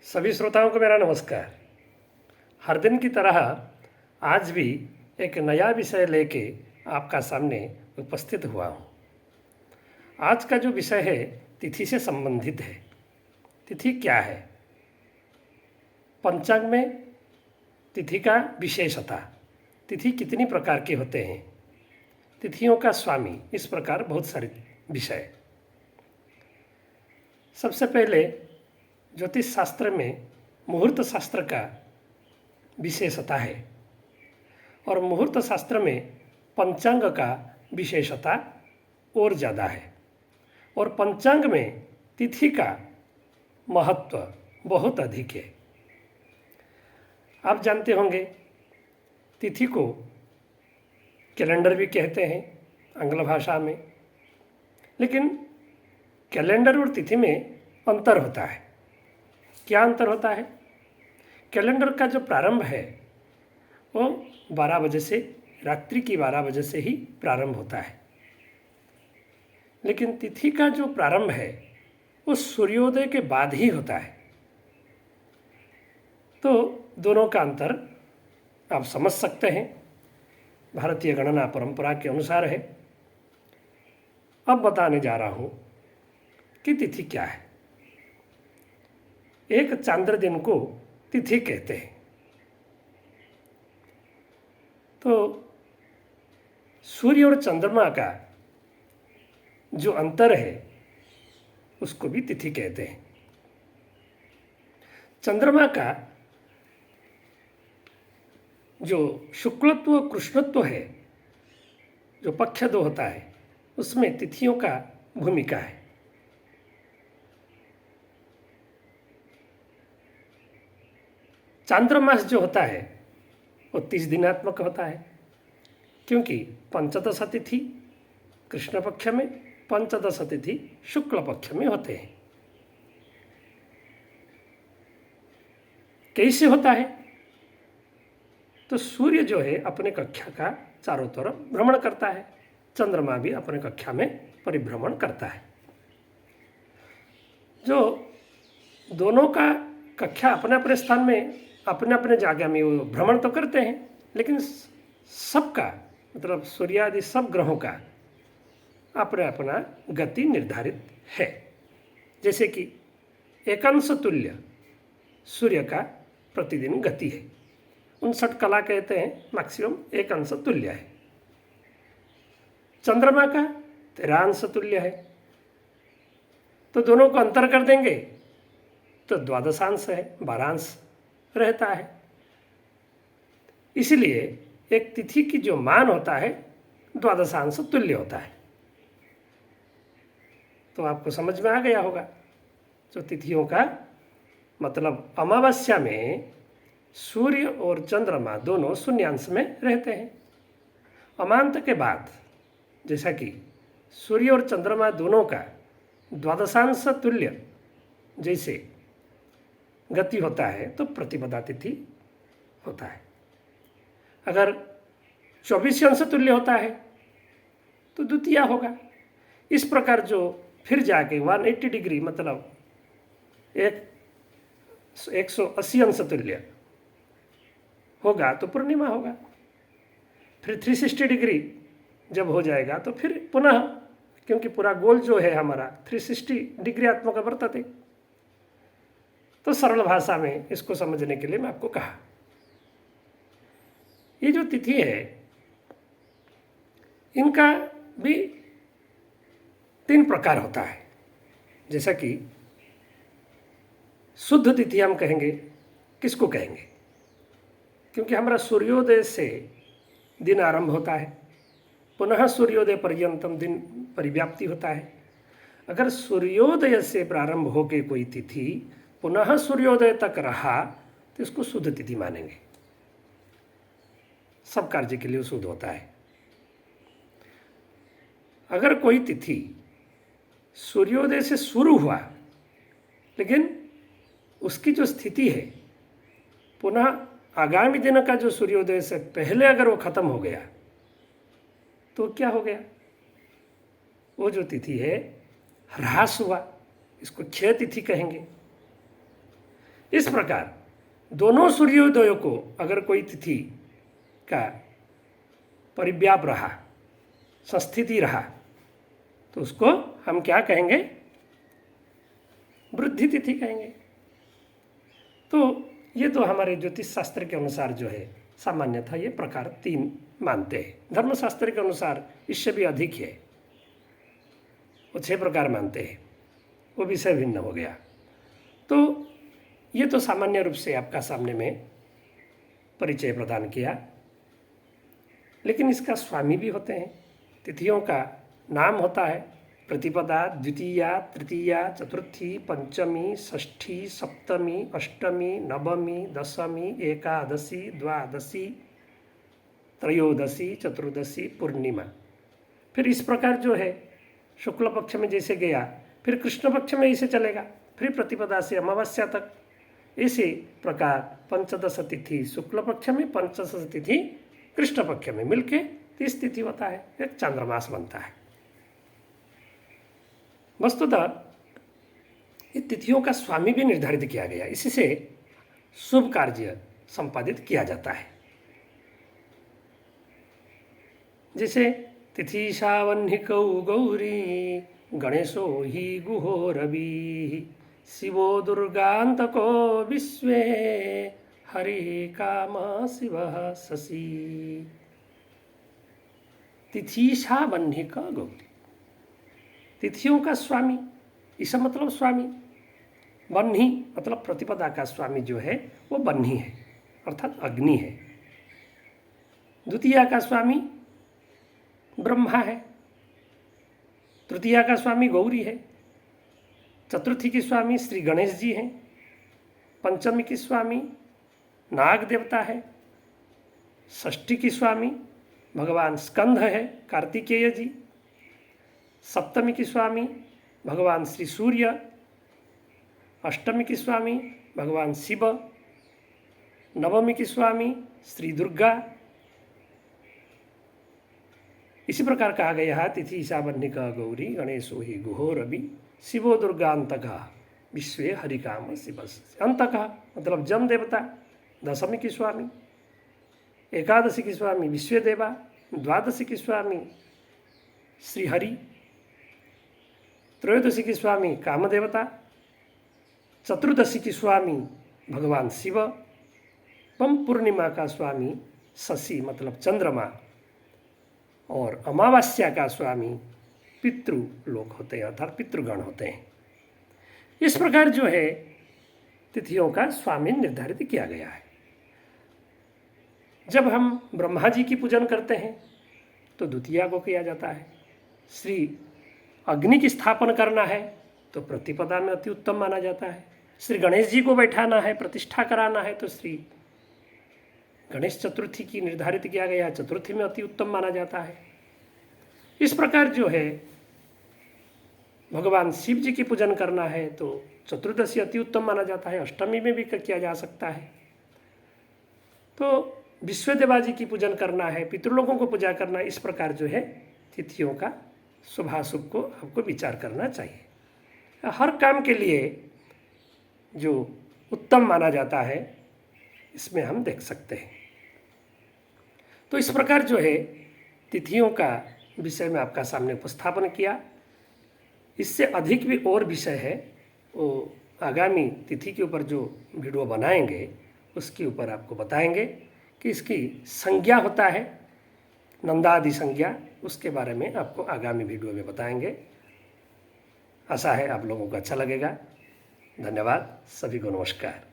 सभी श्रोताओं को मेरा नमस्कार। हर दिन की तरह आज भी एक नया विषय लेके आपका सामने उपस्थित हुआ हूँ। आज का जो विषय है तिथि से संबंधित है। तिथि क्या है? पंचांग में तिथि का विशेषता, तिथि कितनी प्रकार के होते हैं, तिथियों का स्वामी, इस प्रकार बहुत सारे विषय। सबसे पहले ज्योतिष शास्त्र में मुहूर्त शास्त्र का विशेषता है और मुहूर्त शास्त्र में पंचांग का विशेषता और ज़्यादा है और पंचांग में तिथि का महत्व बहुत अधिक है। आप जानते होंगे तिथि को कैलेंडर भी कहते हैं आंग्ल भाषा में, लेकिन कैलेंडर और तिथि में अंतर होता है। क्या अंतर होता है? कैलेंडर का जो प्रारंभ है वो 12 बजे से, रात्रि की 12 बजे से ही प्रारंभ होता है, लेकिन तिथि का जो प्रारंभ है वो सूर्योदय के बाद ही होता है। तो दोनों का अंतर आप समझ सकते हैं, भारतीय गणना परंपरा के अनुसार है। अब बताने जा रहा हूँ कि तिथि क्या है। एक चांद्र दिन को तिथि कहते हैं। तो सूर्य और चंद्रमा का जो अंतर है उसको भी तिथि कहते हैं। चंद्रमा का जो शुक्लत्व कृष्णत्व है, जो पक्ष दो होता है, उसमें तिथियों का भूमिका है। चांद्रमास जो होता है वो 30 दिनात्मक होता है, क्योंकि पंचदश तिथि कृष्ण पक्ष में, पंचदश तिथि शुक्ल पक्ष में होते हैं। कैसे होता है? तो सूर्य जो है अपने कक्षा का चारों तरफ भ्रमण करता है, चंद्रमा भी अपने कक्षा में परिभ्रमण करता है। जो दोनों का कक्षा अपने अपने स्थान में, अपने अपने जगह में वो भ्रमण तो करते हैं, लेकिन सबका मतलब सूर्य आदि सब ग्रहों का अपना अपना गति निर्धारित है। जैसे कि एकांश तुल्य सूर्य का प्रतिदिन गति है, 59 कला कहते हैं, मैक्सिमम एक अंश तुल्य है। चंद्रमा का 13 अंश तुल्य है। तो दोनों को अंतर कर देंगे तो द्वादशांश है, 12 अंश रहता है। इसलिए एक तिथि की जो मान होता है द्वादशांश तुल्य होता है। तो आपको समझ में आ गया होगा। जो तिथियों का मतलब अमावस्या में सूर्य और चंद्रमा दोनों शून्यांश में रहते हैं। अमांत के बाद जैसा कि सूर्य और चंद्रमा दोनों का द्वादशांश तुल्य जैसे गति होता है तो प्रतिपदा तिथि होता है। अगर 24 अंश तुल्य होता है तो द्वितीया होगा। इस प्रकार जो फिर जाके 180 डिग्री मतलब 180 अंश तुल्य होगा तो पूर्णिमा होगा। फिर 360 डिग्री जब हो जाएगा तो फिर पुनः, क्योंकि पूरा गोल जो है हमारा 360 डिग्री आत्मक वर्तते। तो सरल भाषा में इसको समझने के लिए मैं आपको कहा, ये जो तिथि है इनका भी 3 प्रकार होता है। जैसा कि शुद्ध तिथि हम कहेंगे, किसको कहेंगे? क्योंकि हमारा सूर्योदय से दिन आरंभ होता है, पुनः सूर्योदय पर्यंतम दिन परिव्याप्ति होता है। अगर सूर्योदय से प्रारंभ होकर कोई तिथि पुनः सूर्योदय तक रहा तो इसको शुद्ध तिथि मानेंगे। सब कार्य के लिए शुद्ध होता है। अगर कोई तिथि सूर्योदय से शुरू हुआ लेकिन उसकी जो स्थिति है पुनः आगामी दिन का जो सूर्योदय से पहले अगर वो खत्म हो गया तो क्या हो गया? वो जो तिथि है ह्रास हुआ, इसको क्षय तिथि कहेंगे। इस प्रकार दोनों सूर्योदयों को अगर कोई तिथि का परिव्याप रहा, संस्थिति रहा, तो उसको हम क्या कहेंगे? वृद्धि तिथि कहेंगे। तो ये तो हमारे ज्योतिष शास्त्र के अनुसार जो है सामान्यतः ये प्रकार 3 मानते हैं। धर्मशास्त्र के अनुसार इससे भी अधिक है, वो 6 प्रकार मानते हैं, वो विषय भिन्न हो गया। तो ये तो सामान्य रूप से आपका सामने में परिचय प्रदान किया, लेकिन इसका स्वामी भी होते हैं। तिथियों का नाम होता है प्रतिपदा, द्वितीया, तृतीया, चतुर्थी, पंचमी, षष्ठी, सप्तमी, अष्टमी, नवमी, दशमी, एकादशी, द्वादशी, त्रयोदशी, चतुर्दशी, पूर्णिमा। फिर इस प्रकार जो है शुक्ल पक्ष में जैसे गया, फिर कृष्ण पक्ष में ऐसे चलेगा, फिर प्रतिपदा से अमावस्या तक। इसी प्रकार पंचदश तिथि शुक्ल पक्ष में, पंचदश तिथि कृष्ण पक्ष में, मिलके 30 तिथि होता है, एक चांद्रमास बनता है। वस्तुतः ये तिथियों का स्वामी भी निर्धारित किया गया, इसी से शुभ कार्य संपादित किया जाता है। जैसे तिथि शावन्निकौ गौरी गणेशो ही गुहो रवि शिवो दुर्गान्तको विश्वे हरि काम शिव शशि। तिथि शावन्निक गौरी, तिथियों का स्वामी, इसका मतलब स्वामी। बन्ही मतलब प्रतिपदा का स्वामी जो है वो बन्ही है, अर्थात अग्नि है। द्वितीया का स्वामी ब्रह्मा है, तृतीया का स्वामी गौरी है, चतुर्थी की स्वामी श्री गणेश जी हैं, पंचमी की स्वामी नाग देवता है, षष्ठी की स्वामी भगवान स्कंद है, कार्तिकेय जी, सप्तमी की स्वामी भगवान श्री सूर्य, अष्टमी की स्वामी भगवान शिव, नवमी की स्वामी श्री दुर्गा। इसी प्रकार कहा गया है तिथि शावन्निका गौरी गणेशो ही गुहो रवि शिवो दुर्गान्तका विश्वे हरिकाम शिव। अंतका मतलब जम देवता, दशमी की स्वामी, एकादशी की स्वामी विश्वदेवा, द्वादशी की स्वामी श्री हरि, त्रयोदशी की स्वामी कामदेवता, चतुर्दशी की स्वामी भगवान शिव, पम पूर्णिमा का स्वामी शशि मतलब चंद्रमा, और अमावस्या का स्वामी पितृ लोग होते हैं, अर्थात पितृगण होते हैं। इस प्रकार जो है तिथियों का स्वामी निर्धारित किया गया है। जब हम ब्रह्मा जी की पूजन करते हैं तो द्वितीया को किया जाता है। श्री अग्नि की स्थापना करना है तो प्रतिपदा में अति उत्तम माना जाता है। श्री गणेश जी को बैठाना है, प्रतिष्ठा कराना है तो श्री गणेश चतुर्थी की निर्धारित किया गया, चतुर्थी में अति उत्तम माना जाता है। इस प्रकार जो है भगवान शिव जी की पूजन करना है तो चतुर्दशी अति उत्तम माना जाता है, अष्टमी में भी किया जा सकता है। तो विश्वदेवा जी की पूजन करना है, पितृलोकों को पूजा करना, इस प्रकार जो है तिथियों का शुभाशुभ को आपको विचार करना चाहिए। हर काम के लिए जो उत्तम माना जाता है इसमें हम देख सकते हैं। तो इस प्रकार जो है तिथियों का विषय में आपका सामने उपस्थापन किया। इससे अधिक भी और विषय है, वो आगामी तिथि के ऊपर जो वीडियो बनाएंगे उसके ऊपर आपको बताएंगे कि इसकी संज्ञा होता है नंदादि संज्ञा, उसके बारे में आपको आगामी वीडियो में बताएंगे। आशा है आप लोगों को अच्छा लगेगा। धन्यवाद, सभी को नमस्कार।